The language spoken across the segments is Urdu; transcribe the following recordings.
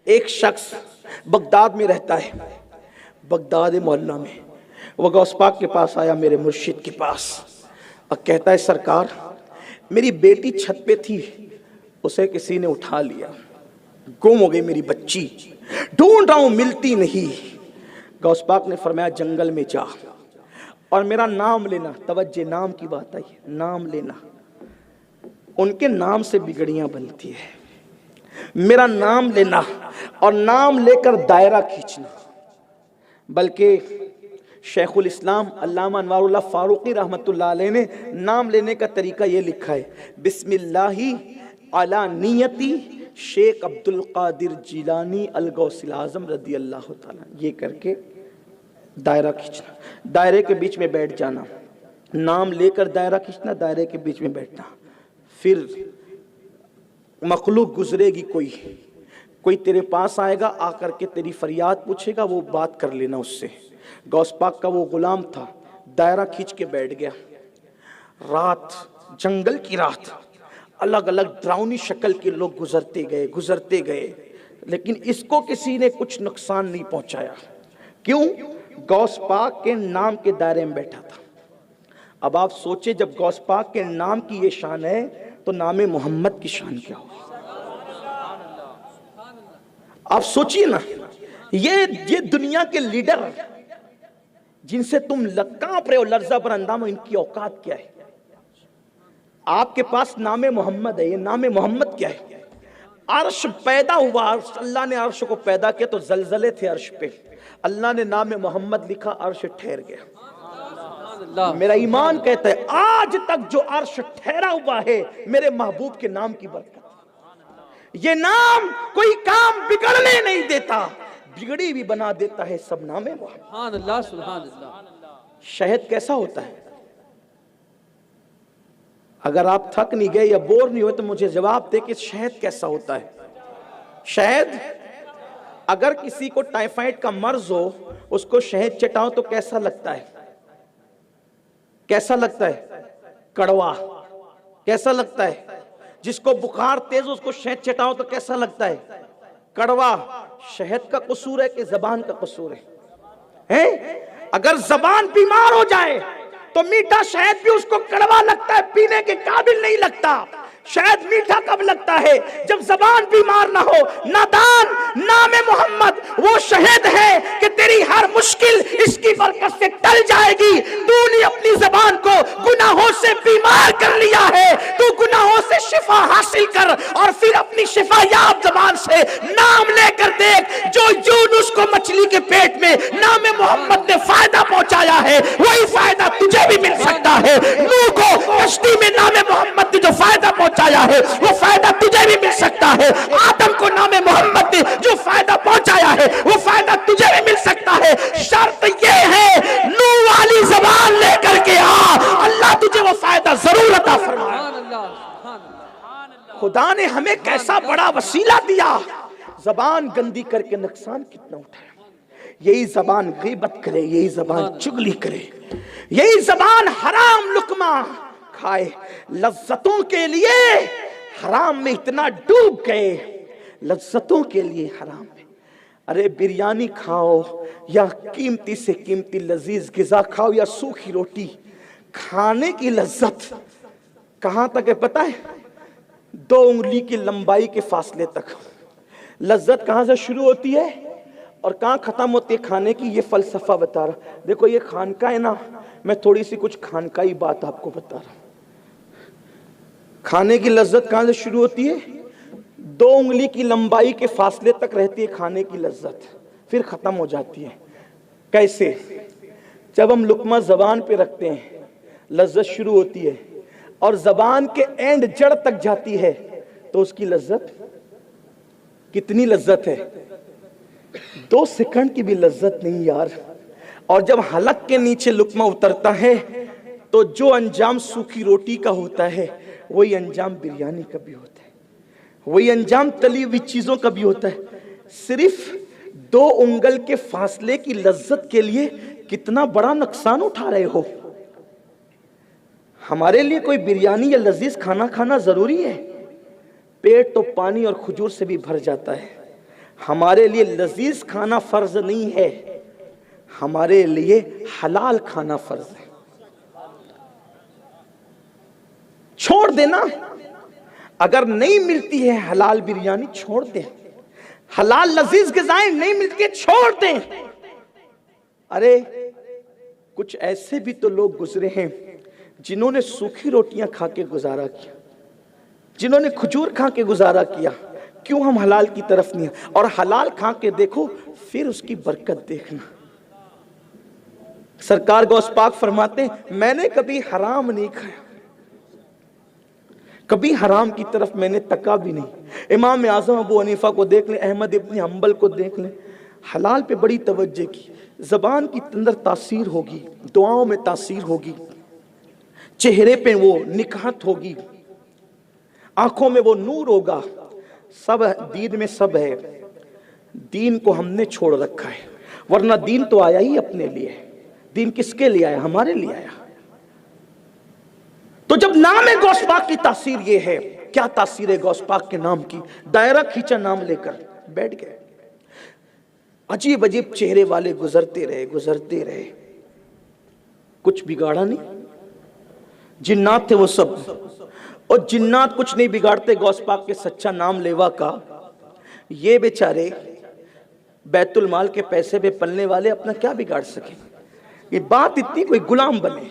ایک شخص بغداد میں رہتا ہے، بغداد محلہ میں، وہ غوث پاک کے پاس آیا، میرے مرشد کے پاس، اور کہتا ہے سرکار میری بیٹی چھت پہ تھی، اسے کسی نے اٹھا لیا، گم ہو گئی میری بچی، ڈھونڈ رہا ہوں ملتی نہیں۔ غوث پاک نے فرمایا جنگل میں جا اور میرا نام لینا، توجہ نام کی بات آئی، نام لینا، ان کے نام سے بگڑیاں بنتی ہے، میرا نام لینا اور نام لے کر دائرہ کھینچنا۔ بلکہ شیخ الاسلام علامہ انوار اللہ فاروقی رحمت اللہ علیہ نے نام لینے کا طریقہ یہ لکھا ہے، بسم اللہ علی نیتی شیخ عبد القادر جیلانی الغوث الاعظم رضی اللہ تعالیٰ، یہ کر کے دائرہ کھینچنا، دائرے کے بیچ میں بیٹھ جانا، نام لے کر دائرہ کھینچنا، دائرے کے بیچ میں بیٹھنا۔ پھر مخلوق گزرے گی، کوئی تیرے پاس آئے گا، آ کر کے تیری فریاد پوچھے گا، وہ بات کر لینا اس سے۔ غوث پاک کا وہ غلام تھا، دائرہ کھینچ کے بیٹھ گیا۔ رات، جنگل کی رات، الگ الگ ڈراؤنی شکل کے لوگ گزرتے گئے، لیکن اس کو کسی نے کچھ نقصان نہیں پہنچایا۔ کیوں؟ غوث پاک کے نام کے دائرے میں بیٹھا تھا۔ اب آپ سوچیں جب غوث پاک کے نام کی یہ شان ہے تو نام محمد کی شان کیا ہو؟ آپ سوچئے نا، یہ دنیا کے لیڈر جن سے تم کانپ رہے ہو، لرزہ پر اندام ہو، ان کی اوقات کیا ہے؟ آپ کے پاس نام محمد ہے، یہ نام محمد کیا ہے؟ عرش پیدا ہوا، اللہ نے عرش کو پیدا کیا تو زلزلے تھے عرش پہ، اللہ نے نام محمد لکھا، عرش ٹھہر گیا۔ میرا ایمان کہتا ہے آج تک جو عرش ٹھہرا ہوا ہے میرے محبوب کے نام کی برکت۔ یہ نام کوئی کام بگڑنے نہیں دیتا، بگڑی بھی بنا دیتا ہے، سب نام محمد۔ سبحان اللہ، سبحان اللہ۔ شہد کیسا ہوتا ہے؟ اگر آپ تھک نہیں گئے یا بور نہیں ہوئے تو مجھے جواب دے کہ شہد کیسا ہوتا ہے؟ شہد، اگر کسی کو ٹائیفائڈ کا مرض ہو، اس کو شہد چٹاؤ تو کیسا لگتا ہے؟ کیسا لگتا ہے؟ کڑوا۔ کیسا لگتا ہے؟ جس کو بخار تیز ہو اس کو شہد چٹاؤ تو کیسا لگتا ہے؟ کڑوا۔ شہد کا قصور ہے کہ زبان کا قصور ہے؟ اگر زبان بیمار ہو جائے تو میٹھا شہد بھی اس کو کڑوا لگتا ہے، پینے کے قابل نہیں لگتا۔ شہد میٹھا کب لگتا ہے؟ جب زبان بیمار نہ ہو۔ نادان، نام محمد وہ شہد ہے کہ تیری ہر مشکل اس کی برکت سے ٹل جائے گی۔ تو نے اپنی زبان کو گناہوں سے بیمار کر لیا ہے، تو گناہوں سے شفا حاصل کر اور پھر اپنی شفا یاب زبان سے نام لے کر دیکھ۔ جو یونس کو مچھلی کے پیٹ میں نام محمد نے فائدہ پہنچایا ہے، وہی فائدہ تجھے بھی مل سکتا ہے۔ نوح کو کشتی میں نام محمد نے جو فائدہ پہنچایا ہے وہ فائدہ تجھے بھی مل سکتا ہے۔ آدم کو نام محمد نے جو فائدہ پہنچایا ہے وہ فائدہ تجھے بھی مل سکتا ہے۔ شرط یہ ہے نوح والی زبان لے کر کے آ، اللہ تجھے وہ فائدہ ضرور عطا فرمائے۔ خدا نے ہمیں کیسا بڑا وسیلہ دیا، زبان گندی کر کے نقصان کتنا اٹھایا۔ یہی زبان غیبت کرے، یہی زبان چغلی کرے، یہی زبان حرام لقمہ کھائے، لذتوں کے لیے حرام میں اتنا ڈوب گئے، لذتوں کے لیے حرام میں۔ ارے بریانی کھاؤ یا قیمتی سے قیمتی لذیذ غذا کھاؤ یا سوکھی روٹی، کھانے کی لذت کہاں تک ہے پتہ ہے؟ 2 انگلی کی لمبائی کے فاصلے تک لذت کہاں سے شروع ہوتی ہے اور کہاں ختم ہوتی ہے کھانے کی، یہ فلسفہ بتا رہا۔ دیکھو یہ خانقاہ ہے نا، میں تھوڑی سی کچھ خانقاہی بات آپ کو بتا رہا ہوں۔ کھانے کی لذت کہاں سے شروع ہوتی ہے؟ 2 انگلی کی لمبائی کے فاصلے تک رہتی ہے کھانے کی لذت، پھر ختم ہو جاتی ہے۔ کیسے؟ جب ہم لقمہ زبان پہ رکھتے ہیں لذت شروع ہوتی ہے، اور زبان کے اینڈ جڑ تک جاتی ہے تو اس کی لذت کتنی لذت ہے؟ 2 سیکنڈ کی بھی لذت نہیں یار۔ اور جب حلق کے نیچے لقمہ اترتا ہے تو جو انجام سوکھی روٹی کا ہوتا ہے وہی انجام بریانی کا بھی ہوتا ہے، وہی انجام تلی ہوئی چیزوں کا بھی ہوتا ہے۔ صرف 2 انگل کے فاصلے کی لذت کے لیے کتنا بڑا نقصان اٹھا رہے ہو۔ ہمارے لیے کوئی بریانی یا لذیذ کھانا کھانا ضروری ہے؟ پیٹ تو پانی اور کھجور سے بھی بھر جاتا ہے، ہمارے لیے لذیذ کھانا فرض نہیں ہے، ہمارے لیے حلال کھانا فرض ہے۔ چھوڑ دینا، اگر نہیں ملتی ہے حلال بریانی چھوڑ دیں، حلال لذیذ غذائیں نہیں ملتی چھوڑ دیں۔ ارے کچھ ایسے بھی تو لوگ گزرے ہیں جنہوں نے سوکھی روٹیاں کھا کے گزارا کیا، جنہوں نے کھجور کھا کے گزارا کیا، کیوں ہم حلال کی طرف نہیں ہیں؟ اور حلال کھا کے دیکھو پھر اس کی برکت دیکھنا۔ سرکار غوث پاک فرماتے ہیں میں نے کبھی حرام نہیں کھایا، کبھی حرام کی طرف میں نے تکا بھی نہیں۔ امام اعظم ابو حنیفہ کو دیکھ لیں، احمد ابن حنبل کو دیکھ لیں، حلال پہ بڑی توجہ کی۔ زبان کی اندر تاثیر ہوگی، دعاؤں میں تاثیر ہوگی، چہرے پہ وہ نکہت ہوگی، آنکھوں میں وہ نور ہوگا، سب دین میں سب ہے۔ دین کو ہم نے چھوڑ رکھا ہے، ورنہ دین تو آیا ہی اپنے لیے۔ دین کس کے لیے آیا؟ ہمارے لیے آیا۔ تو جب نام غوث پاک کی تاثیر یہ ہے، کیا تاثیر ہے غوث پاک کے نام کی؟ دائرہ کھینچا نام لے کر بیٹھ گئے، عجیب عجیب چہرے والے گزرتے رہے، کچھ بگاڑا نہیں۔ جنات تھے وہ سب، اور جنات کچھ نہیں بگاڑتے غوث پاک کے سچا نام لیوا کا۔ یہ بیچارے بیت المال کے پیسے پہ پلنے والے اپنا کیا بگاڑ سکیں؟ یہ بات اتنی کوئی غلام بنے،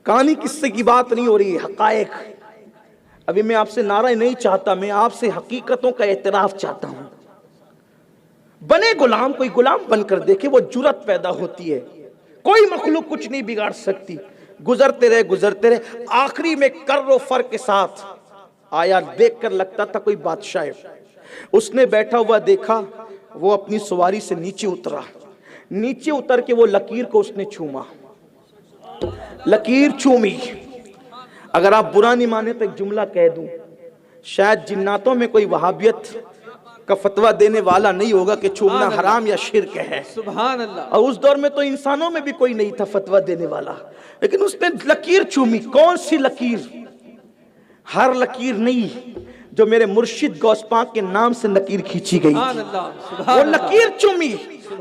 کہانی قصے کی بات نہیں ہو رہی، حقائق۔ ابھی میں آپ سے نعرہ نہیں چاہتا، میں آپ سے حقیقتوں کا اعتراف چاہتا ہوں۔ بنے غلام، کوئی غلام بن کر دیکھے، وہ جرأت پیدا ہوتی ہے۔ کوئی مخلوق کچھ نہیں بگاڑ سکتی۔ گزرتے رہے، آخری میں کر و فر کے ساتھ آیا، دیکھ کر لگتا تھا کوئی بادشاہ ہے۔ اس نے بیٹھا ہوا دیکھا، وہ اپنی سواری سے نیچے اترا، نیچے اتر کے وہ لکیر کو اس نے چھوما، لکیر چومی۔ اگر آپ برا نہیں مانے تو ایک جملہ کہہ دوں، شاید جناتوں میں کوئی وہابیت کا فتویٰ دینے والا نہیں ہوگا کہ چھومنا حرام یا شرک ہے۔ سبحان اللہ۔ اور اس دور میں تو انسانوں میں بھی کوئی نہیں تھا فتویٰ دینے والا، لیکن اس نے لکیر چومی۔ کون سی لکیر؟ ہر لکیر نہیں، جو میرے مرشد غوث پاک کے نام سے لکیر کھینچی گئی تھی، وہ لکیر چومی۔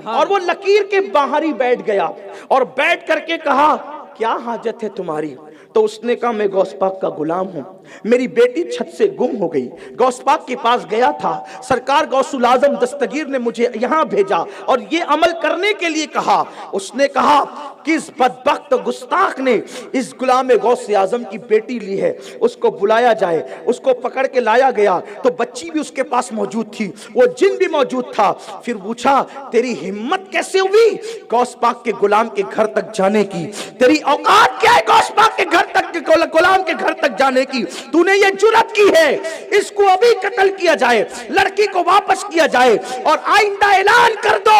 اور وہ لکیر کے باہر ہی بیٹھ گیا، اور بیٹھ کر کے کہا کیا حاجت ہے تمہاری؟ تو اس نے کہا میں غوث پاک کا غلام ہوں، میری بیٹی چھت سے گم ہو گئی، غوث پاک کے پاس گیا تھا، سرکار غوث الاعظم دستگیر نے مجھے یہاں بھیجا اور یہ عمل کرنے کے لیے کہا۔ اس نے کہا کہ اس بدبخت گستاخ نے اس غلام غوث اعظم کی بیٹی لی ہے، اس کو بلایا جائے۔ اس کو پکڑ کے لایا گیا تو بچی بھی اس کے پاس موجود تھی، وہ جن بھی موجود تھا۔ پھر پوچھا تیری ہمت کیسے ہوئی غوث پاک کے غلام کے گھر تک جانے کی؟ تیری اوقات کیا ہے غوث پاک کے گھر تک، غلام کے گھر تک جانے کی؟ تو نے یہ جرأت کی ہے، اس کو ابھی قتل کیا جائے، لڑکی کو واپس کیا جائے، اور آئندہ اعلان کر دو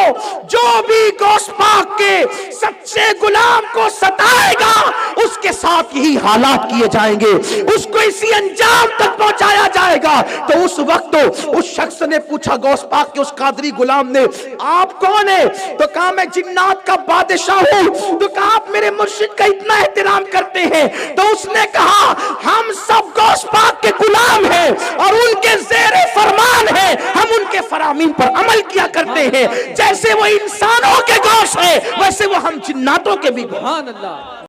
جو بھی غوث پاک کے سچے غلام کو ستائے گا اس کے ساتھ یہی حالات کیے جائیں گے، اس کو اسی انجام تک پہنچایا جائے گا۔ تو اس وقت اس شخص نے پوچھا غوث پاک کے اس قادری غلام نے آپ کون ہیں؟ تو کہا میں جنات کا بادشاہ ہوں۔ تو کہا آپ میرے مرشد کا اتنا احترام کرتے ہیں؟ تو اس نے کہا ہم سب غوث پاک کے غلام ہیں اور ان کے زیر فرمان ہیں، ہم ان کے فرامین پر عمل کیا کرتے ہیں، جیسے وہ انسانوں کے گوشت ہیں ویسے وہ ہم جناتوں کے بھی گوشت۔